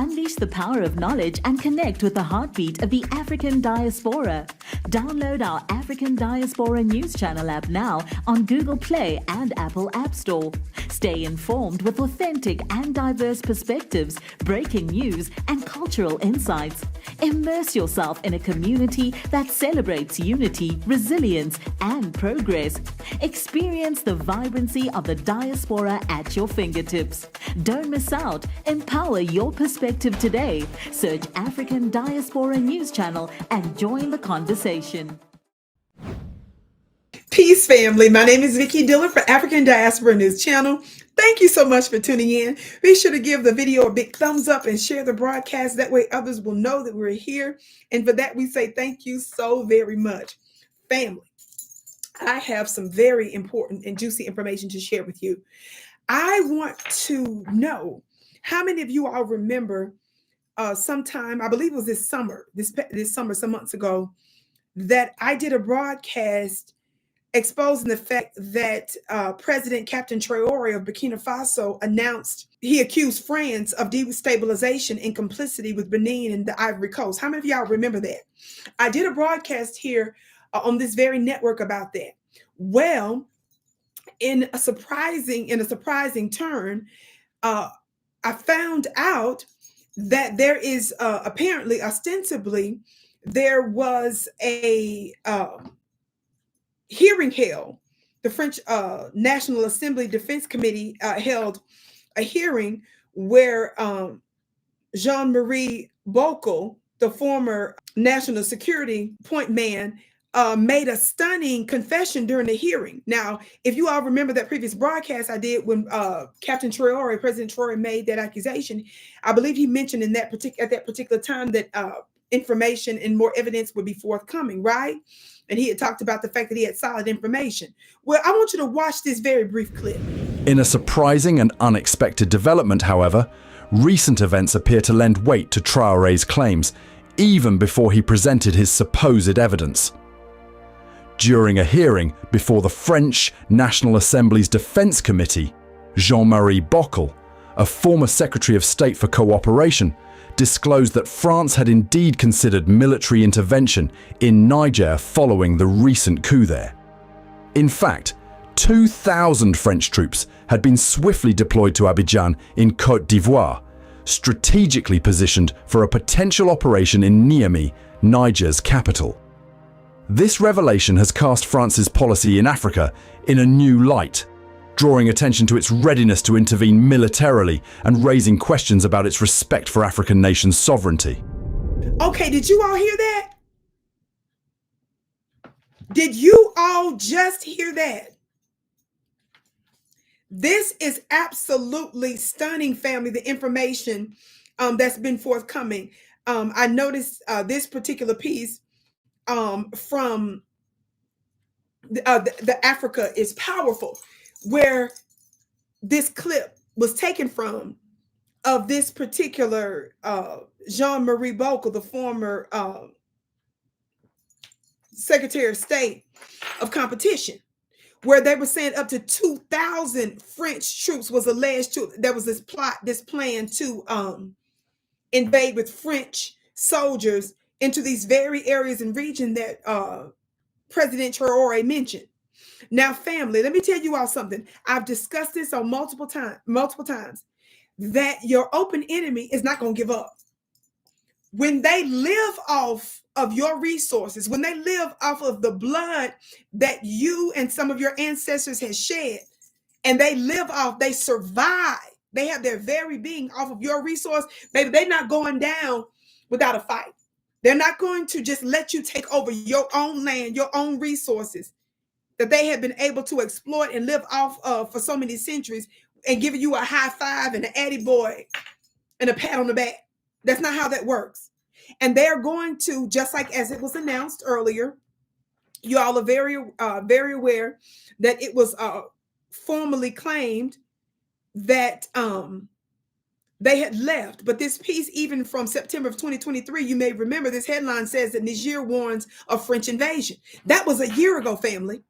Unleash the power of knowledge and connect with the heartbeat of the African diaspora. Download our African Diaspora News Channel app now on Google Play and Apple App Store. Stay informed with authentic and diverse perspectives, breaking news, and cultural insights. Immerse yourself in a community that celebrates unity, resilience, and progress. Experience the vibrancy of the diaspora at your fingertips. Don't miss out. Empower your perspective today. Search African Diaspora News Channel and join the conversation. Peace, family. My name is Vicki Dillard for African Diaspora News Channel. Thank you so much for tuning in. Be sure to give the video a big thumbs up and share the broadcast. That way others will know that we're here. And for that, we say thank you so very much. Family, I have some very important and juicy information to share with you. I want to know how many of you all remember sometime, I believe it was this summer, some months ago, that I did a broadcast exposing the fact that President Captain Traoré of Burkina Faso announced he accused France of destabilization and complicity with Benin and the Ivory Coast. How many of y'all remember that? I did a broadcast here on this very network about that. Well, in a surprising turn, I found out that there is apparently, ostensibly, there was a hearing held. The French National Assembly Defense Committee held a hearing where Jean-Marie Bockel, the former national security point man, made a stunning confession during the hearing. Now, if you all remember that previous broadcast I did when Captain Traoré, President Traoré, made that accusation, I believe he mentioned at that particular time that information and more evidence would be forthcoming, right? And he had talked about the fact that he had solid information. Well, I want you to watch this very brief clip. In a surprising and unexpected development, however, recent events appear to lend weight to Traoré's claims, even before he presented his supposed evidence. During a hearing before the French National Assembly's Defense Committee, Jean-Marie Bockel, a former Secretary of State for Cooperation, disclosed that France had indeed considered military intervention in Niger following the recent coup there. In fact, 2,000 French troops had been swiftly deployed to Abidjan in Côte d'Ivoire, strategically positioned for a potential operation in Niamey, Niger's capital. This revelation has cast France's policy in Africa in a new light, drawing attention to its readiness to intervene militarily and raising questions about its respect for African nations' sovereignty. Okay, did you all hear that? Did you all just hear that? This is absolutely stunning, family, the information that's been forthcoming. I noticed this particular piece from the Africa is Powerful, where this clip was taken from of this particular Jean-Marie Bockel, the former Secretary of State of Competition, where they were saying up to 2,000 French troops was alleged to, there was this plan to invade with French soldiers into these very areas and region that President Traoré mentioned. Now, family, let me tell you all something. I've discussed this on multiple times, that your open enemy is not going to give up. When they live off of your resources, when they live off of the blood that you and some of your ancestors has shed, and they survive, they have their very being off of your resource, baby, they're not going down without a fight. They're not going to just let you take over your own land, your own resources that they have been able to exploit and live off of for so many centuries, and giving you a high five and an Eddie boy and a pat on the back. That's not how that works. And they're going to, just like as it was announced earlier, you all are very aware that it was formally claimed that they had left. But this piece, even from September of 2023, you may remember this headline says that Niger warns of French invasion. That was a year ago, family.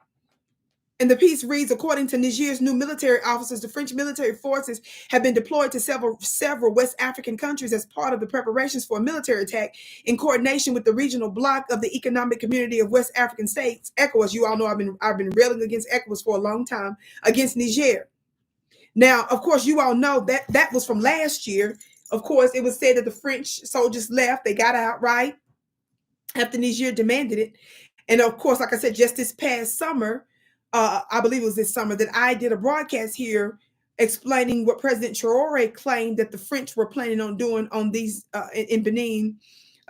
And the piece reads, according to Niger's new military officers, the French military forces have been deployed to several West African countries as part of the preparations for a military attack in coordination with the regional bloc of the Economic Community of West African States, ECOWAS. You all know I've been railing against ECOWAS for a long time, against Niger. Now, of course, you all know that that was from last year. Of course, it was said that the French soldiers left. They got out right after Niger demanded it. And of course, like I said, just this past summer, I believe it was this summer, that I did a broadcast here explaining what President Traore claimed that the French were planning on doing on these in Benin.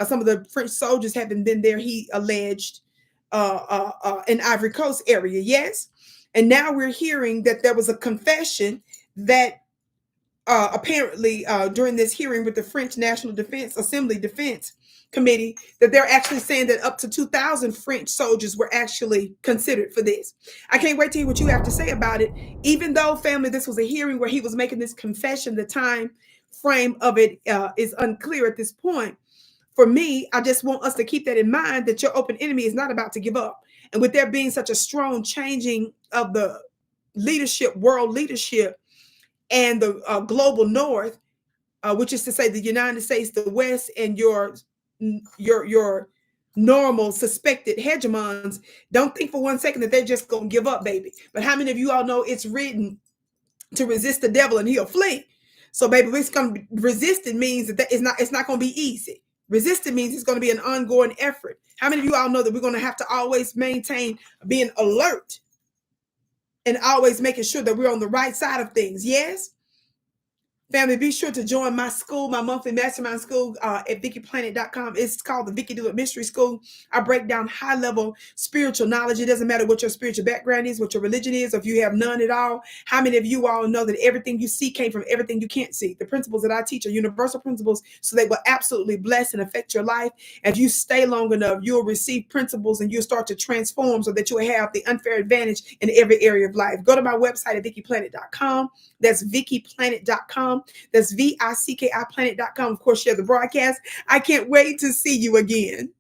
Some of the French soldiers haven't been there, he alleged, in Ivory Coast area. Yes. And now we're hearing that there was a confession that apparently during this hearing with the French National Defense Assembly Defense Committee, that they're actually saying that up to 2,000 French soldiers were actually considered for this. I can't wait to hear what you have to say about it. Even though, family, this was a hearing where he was making this confession, the time frame of it is unclear at this point. For me, I just want us to keep that in mind, that your open enemy is not about to give up. And with there being such a strong changing of the leadership, world leadership, and the global north, which is to say the United States, the West, and your normal suspected hegemons, don't think for one second that they're just going to give up, baby. But how many of you all know it's written to resist the devil and he'll flee? So, baby, it's going to be resisting means that it's not going to be easy. Resisting means it's going to be an ongoing effort. How many of you all know that we're going to have to always maintain being alert and always making sure that we're on the right side of things? Yes. Family, be sure to join my school, my monthly mastermind school at VickiPlanet.com. It's called the Vicki Dillard Mystery School. I break down high-level spiritual knowledge. It doesn't matter what your spiritual background is, what your religion is, or if you have none at all. How many of you all know that everything you see came from everything you can't see? The principles that I teach are universal principles, so they will absolutely bless and affect your life. If you stay long enough, you'll receive principles and you'll start to transform so that you'll have the unfair advantage in every area of life. Go to my website at VickiPlanet.com. That's VickiPlanet.com. That's VICKI Planet.com. Of course, share the broadcast. I can't wait to see you again.